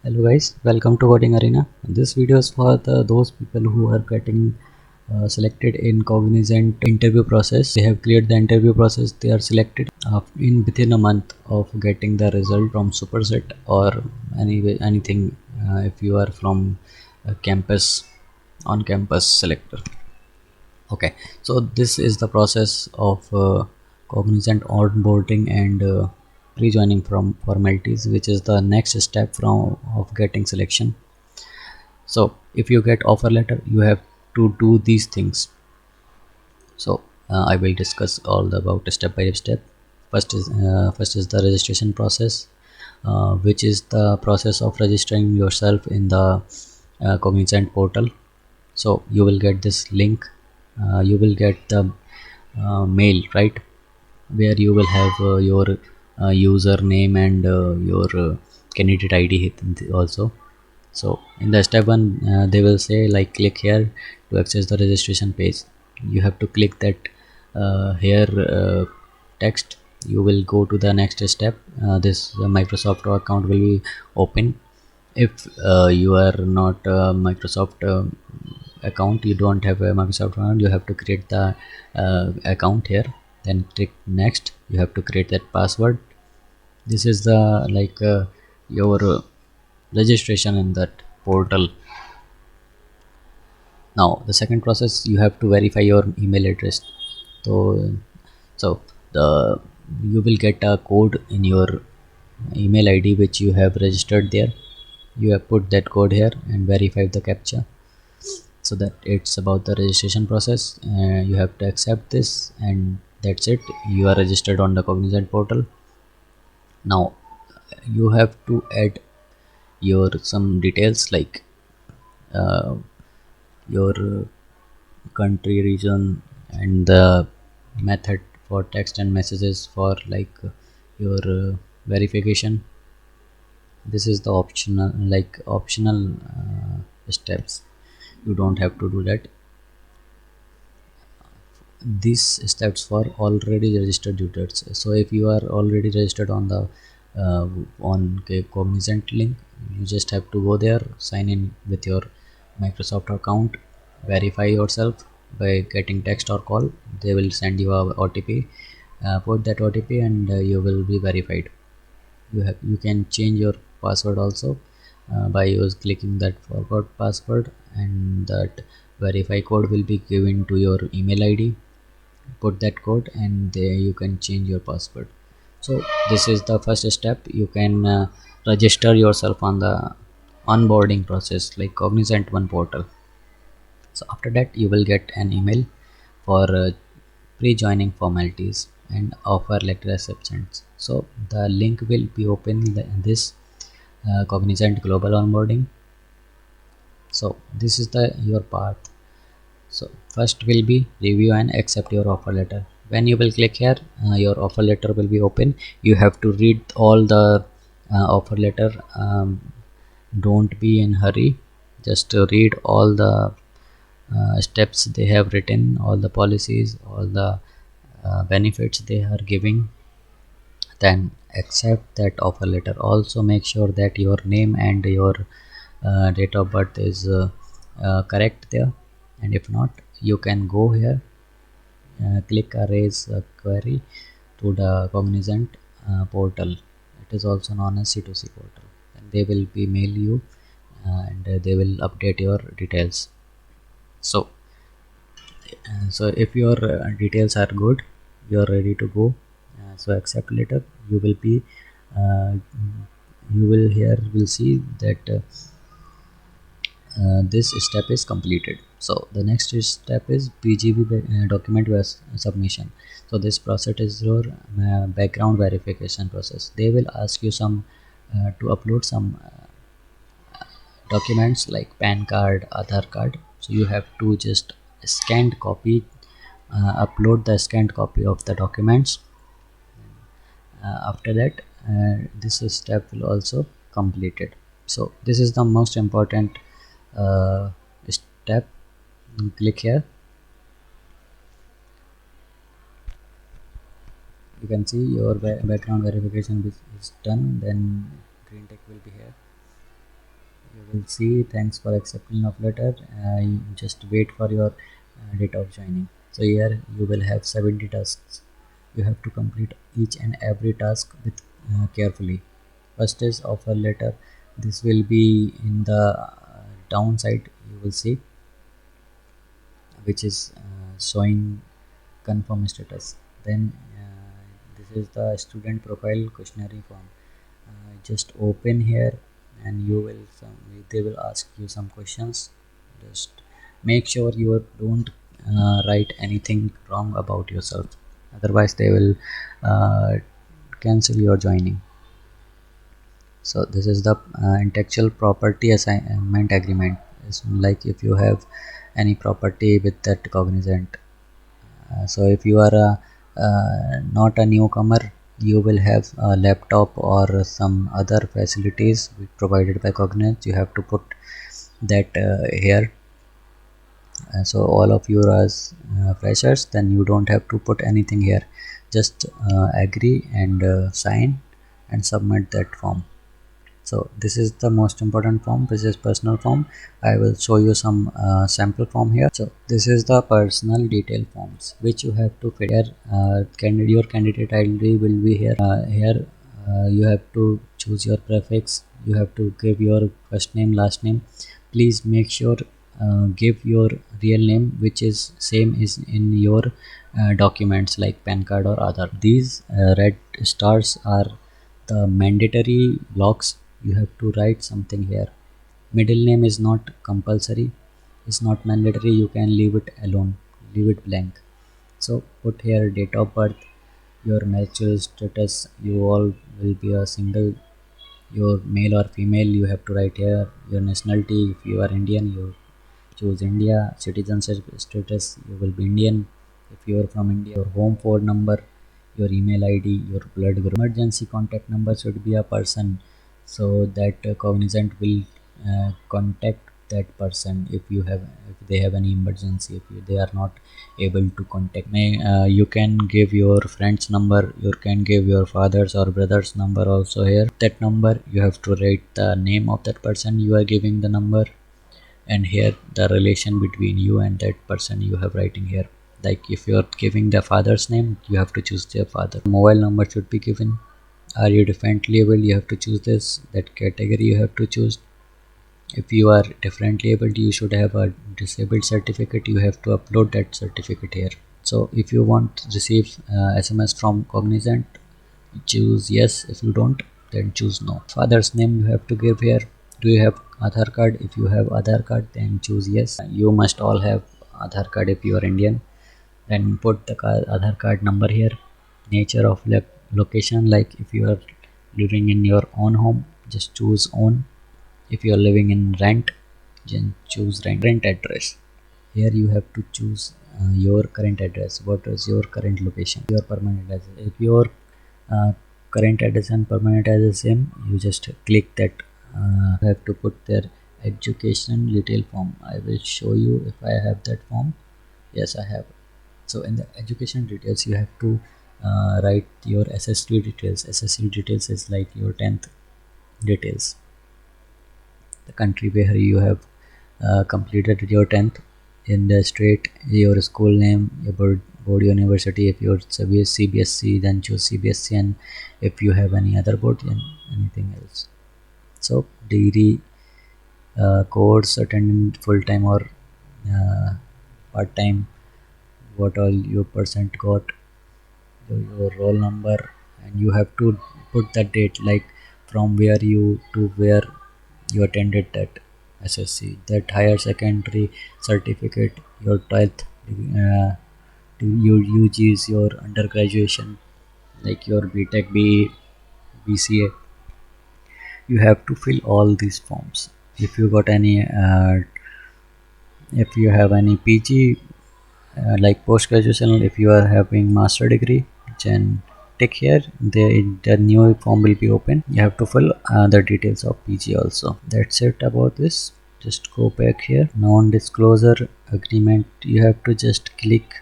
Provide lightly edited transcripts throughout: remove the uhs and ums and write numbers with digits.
Hello guys, welcome to Coding Arena. This video is for those people who are getting selected in Cognizant interview process. They have cleared the interview process. They are selected in within a month of getting the result from Superset or anything. If you are from campus on campus selector. Okay, so this is the process of Cognizant onboarding and pre-joining from formalities, which is the next step from of getting selection. So if you get offer letter, you have to do these things. So I will discuss all about step by step. First is the registration process, which is the process of registering yourself in the Cognizant portal. So you will get this link. You will get the mail, right, where you will have your username and your candidate ID also. So in the step one, they will say like click here to access the registration page. You have to click that here text. You will go to the next step. This Microsoft account will be open. If you are not Microsoft account, you don't have a Microsoft account, you have to create the account here. Then click next. You have to create that password. This is the like your registration in that portal. Now the second process, you have to verify your email address. So so the you will get a code in your email ID which you have registered there. You have put that code here and verify the captcha. So that it's about the registration process. You have to accept this and that's it. You are registered on the Cognizant portal. Now you have to add your some details like uh, your country, region, and the method for text and messages for like your verification. This is the optional steps. You don't have to do that. These steps for already registered users. So if you are already registered on the Cognizant link, you just have to go there, sign in with your Microsoft account, verify yourself by getting text or call. They will send you a OTP. Put that OTP and you will be verified. You can change your password also by use clicking that forgot password, and that verify code will be given to your email ID. Put that code and there you can change your password. So this is the first step. You can register yourself on the onboarding process like Cognizant One portal. So after that you will get an email for pre-joining formalities and offer letter acceptance. So the link will be open in this Cognizant global onboarding. So this is the your path. So first will be review and accept your offer letter. When you will click here, your offer letter will be open. You have to read all the offer letter. Don't be in hurry. Just read all the steps they have written, all the policies, all the benefits they are giving. Then accept that offer letter. Also make sure that your name and your date of birth is correct there, and if not, you can go here, click raise a query to the Cognizant portal. It is also known as C2C portal, and they will be mail you and they will update your details. So so if your details are good, you are ready to go. So accept later. You will be uh, you will here will see that this step is completed. So the next step is PGB document submission. So this process is your background verification process. They will ask you some to upload some documents like PAN card, Aadhaar card. So you have to just scanned copy, upload the scanned copy of the documents. After that, this step will also completed. So this is the most important step. Click here. You can see your background verification is done. Then green tick will be here. You will see thanks for accepting of letter. You just wait for your date of joining. So here you will have 70 tasks. You have to complete each and every task with carefully. First is offer letter. This will be in the downside. You will see which is showing confirm status. Then this is the student profile questionnaire form. Just open here and you will they will ask you some questions. Just make sure you don't write anything wrong about yourself, otherwise they will uh, cancel your joining. So this is the intellectual property assignment agreement. It's like if you have any property with that cognizant. So if you are not a newcomer, you will have a laptop or some other facilities provided by Cognizant. You have to put that here. So all of you are freshers, then you don't have to put anything here. Just agree and sign and submit that form. So this is the most important form. This is personal form. I will show you some sample form here. So this is the personal detail forms which you have to fill here. Your candidate ID will be here. You have to choose your prefix. You have to give your first name, last name. Please make sure give your real name, which is same is in your documents like PAN card or Aadhaar. These red stars are the mandatory blocks. You have to write something here. Middle name is not compulsory, it's not mandatory. You can leave it alone, leave it blank. So put here date of birth, your marital status. You all will be a single. Your male or female, you have to write here. Your nationality, if you are Indian, you choose India. Citizenship status, you will be Indian if you are from India. Your home phone number, your email ID, your blood group. Emergency contact number should be a person, so that cognizant will contact that person if they have any emergency. If they are not able to contact me, you can give your friend's number. You can give your father's or brother's number also here. That number you have to write the name of that person you are giving the number, and here the relation between you and that person you have writing here. Like if you are giving the father's name, you have to choose their father. Mobile number should be given. Are you differently able, you have to choose this. That category you have to choose. If you are differently able, you should have a disabled certificate. You have to upload that certificate here. So if you want to receive SMS from Cognizant, choose yes. If you don't, then choose no. Father's name you have to give here. Do you have Aadhaar card? If you have Aadhaar card, then choose yes. You must all have Aadhaar card if you are Indian. Then put the Aadhaar card number here. Nature of location, like if you are living in your own home, just choose own. If you are living in rent, then choose rent address. Here you have to choose your current address. What is your current location, your permanent address? If your uh, current address and permanent address same, you just click that. Have to put their education detail form. I will show you if I have that form. Yes, I have. So in the education details, you have to write your SSC details. SSC details is like your 10th details, the country where you have completed your 10th, in the state, your school name, your board university. If you're CBSC, then choose CBSC, and if you have any other board, then anything else. So degree, course attended full time or part time, what all your percent got, your roll number, and you have to put the date, like from where you to where you attended that SSC, that higher secondary certificate, your 12th, your UGs, your undergraduation, like your BTech, BE, BCA. You have to fill all these forms. If you got any, if you have any PG, like post graduation, if you are having master degree, then take here. The new form will be open. You have to fill the details of PG also. That's it about this. Just go back here, non-disclosure agreement. You have to just click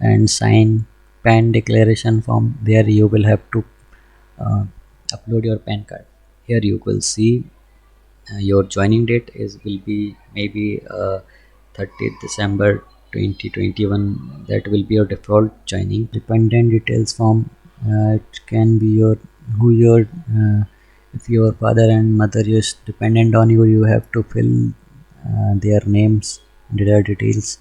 and sign PAN declaration form. There you will have to uh, upload your PAN card. Here you will see Your joining date is will be maybe 30th December 2021. That will be your default joining. Dependent details form, it can be your who your if your father and mother is dependent on you, you have to fill their names, their details.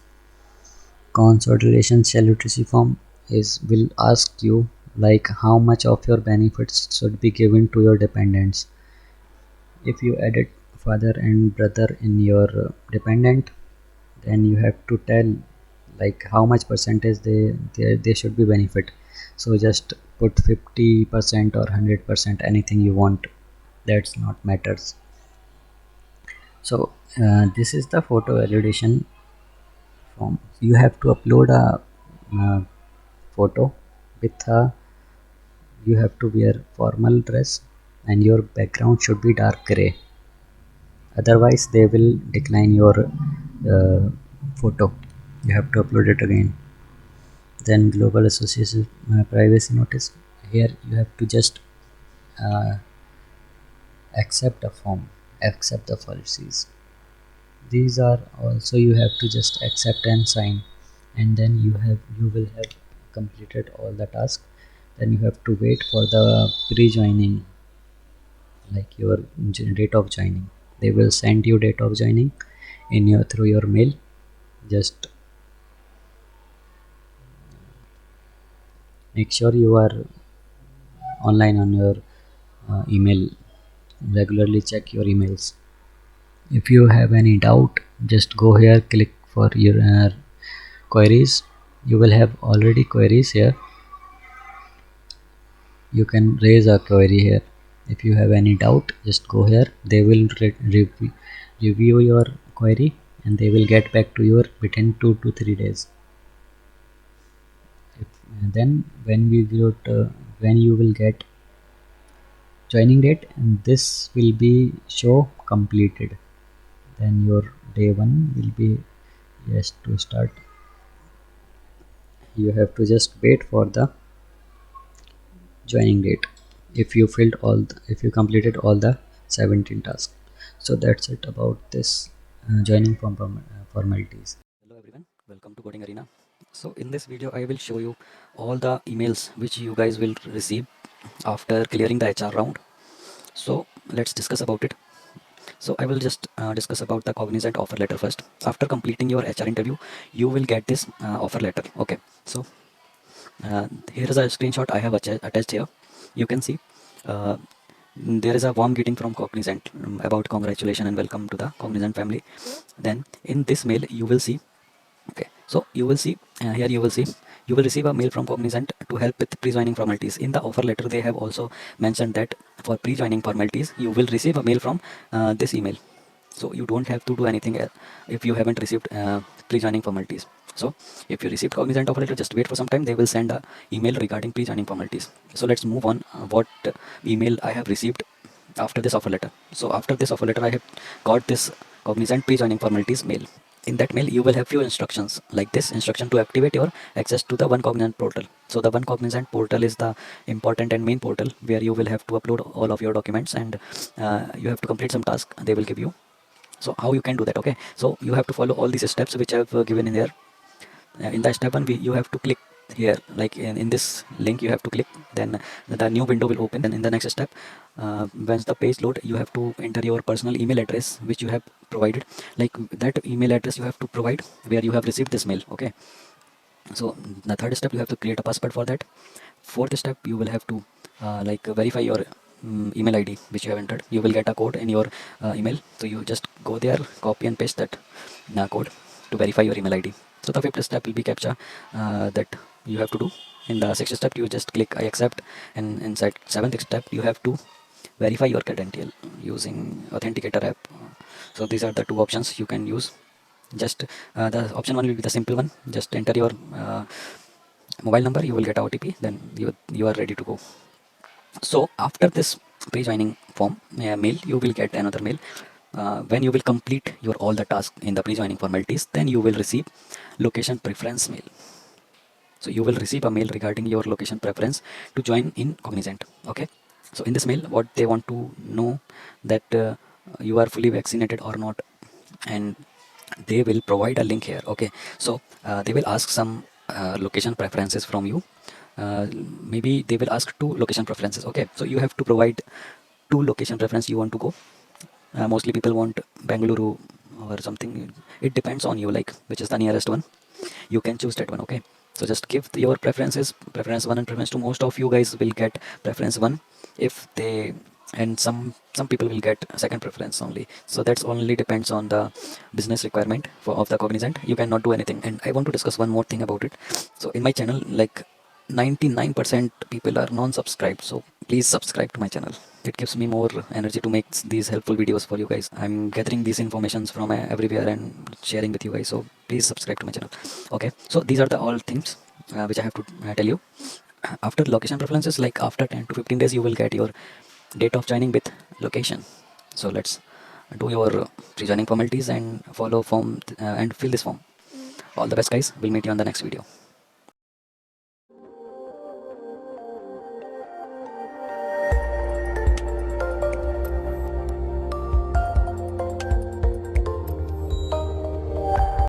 Consolidation literacy form is will ask you like how much of your benefits should be given to your dependents. If you added father and brother in your dependent, then you have to tell like how much percentage they should be benefit. So just put 50% or 100%, anything you want, that's not matters. So this is the photo validation form. You have to upload a uh, photo with a, you have to wear formal dress and your background should be dark gray, otherwise they will decline your photo. You have to upload it again. Then global association privacy notice, here you have to just uh, accept a form, accept the policies. These are also you have to just accept and sign, and then you will have completed all the task. Then you have to wait for the pre-joining, like your date of joining. They will send you date of joining in your through your mail. Just make sure you are online on your email. Regularly check your emails. If you have any doubt, just go here, click for your queries. You will have already queries here. You can raise a query here. If you have any doubt, just go here. They will review your query and they will get back to you within 2 to 3 days. Then when we got when you will get joining date, and this will be show completed. Then your day one will be, yes, to start. You have to just wait for the joining date if you filled all if you completed all the 17 tasks. So that's it about this joining formalities. Hello everyone, welcome to Coding Arena. So in this video I will show you all the emails which you guys will receive after clearing the HR round. So let's discuss about it. So I will just discuss about the Cognizant offer letter first. After completing your HR interview, you will get this offer letter. Okay, so here is a screenshot I have attached here. You can see uh, there is a warm greeting from Cognizant about congratulations and welcome to the Cognizant family. Then in this mail you will see, okay, so you will see here you will see you will receive a mail from Cognizant to help with pre-joining formalities. In the offer letter they have also mentioned that for pre-joining formalities you will receive a mail from this email. So you don't have to do anything if you haven't received pre-joining formalities. So if you receive Cognizant offer letter, just wait for some time. They will send a email regarding pre-joining formalities. So let's move on. What email I have received after this offer letter. So after this offer letter, I have got this Cognizant pre-joining formalities mail. In that mail, you will have few instructions like this instruction to activate your access to the One Cognizant portal. So the One Cognizant portal is the important and main portal where you will have to upload all of your documents, and you have to complete some task they will give you. So how you can do that? Okay, so you have to follow all these steps which I have given in here. In the step one, you have to click here, like in this link you have to click. Then the new window will open. Then in the next step, once the page load, you have to enter your personal email address which you have provided. Like that email address you have to provide where you have received this mail. Okay, so the third step, you have to create a password for that. Fourth step, you will have to like verify your email ID which you have entered. You will get a code in your email, so you just go there, copy and paste that code to verify your email ID. So the fifth step will be captcha that you have to do. In the sixth step, you just click I accept, and inside seventh step you have to verify your credential using authenticator app. So these are the two options you can use. Just the option one will be the simple one. Just enter your mobile number, you will get a OTP, then you are ready to go. So after this pre-joining form mail, you will get another mail when you will complete your all the tasks in the pre-joining formalities. Then you will receive location preference mail. So you will receive a mail regarding your location preference to join in Cognizant. Okay, so in this mail what they want to know that you are fully vaccinated or not, and they will provide a link here. Okay, so they will ask some location preferences from you. uh, Maybe they will ask two location preferences. Okay, so you have to provide two location preference you want to go. Mostly people want Bangalore or something. It depends on you, like which is the nearest one. You can choose that one. Okay, so just give your preferences, preference one and preference two. Most of you guys will get preference one if they, and some people will get second preference only. So that's only depends on the business requirement for of the Cognizant. You cannot do anything. And I want to discuss one more thing about it. So in my channel, like 99% people are non-subscribed, so please subscribe to my channel. It gives me more energy to make these helpful videos for you guys. I'm gathering these informations from everywhere and sharing with you guys, so please subscribe to my channel. Okay, so these are the all things which I have to tell you. After location preferences, like after 10 to 15 days, you will get your date of joining with location. So let's do your pre-joining formalities and follow form and fill this form. All the best guys, we'll meet you on the next video.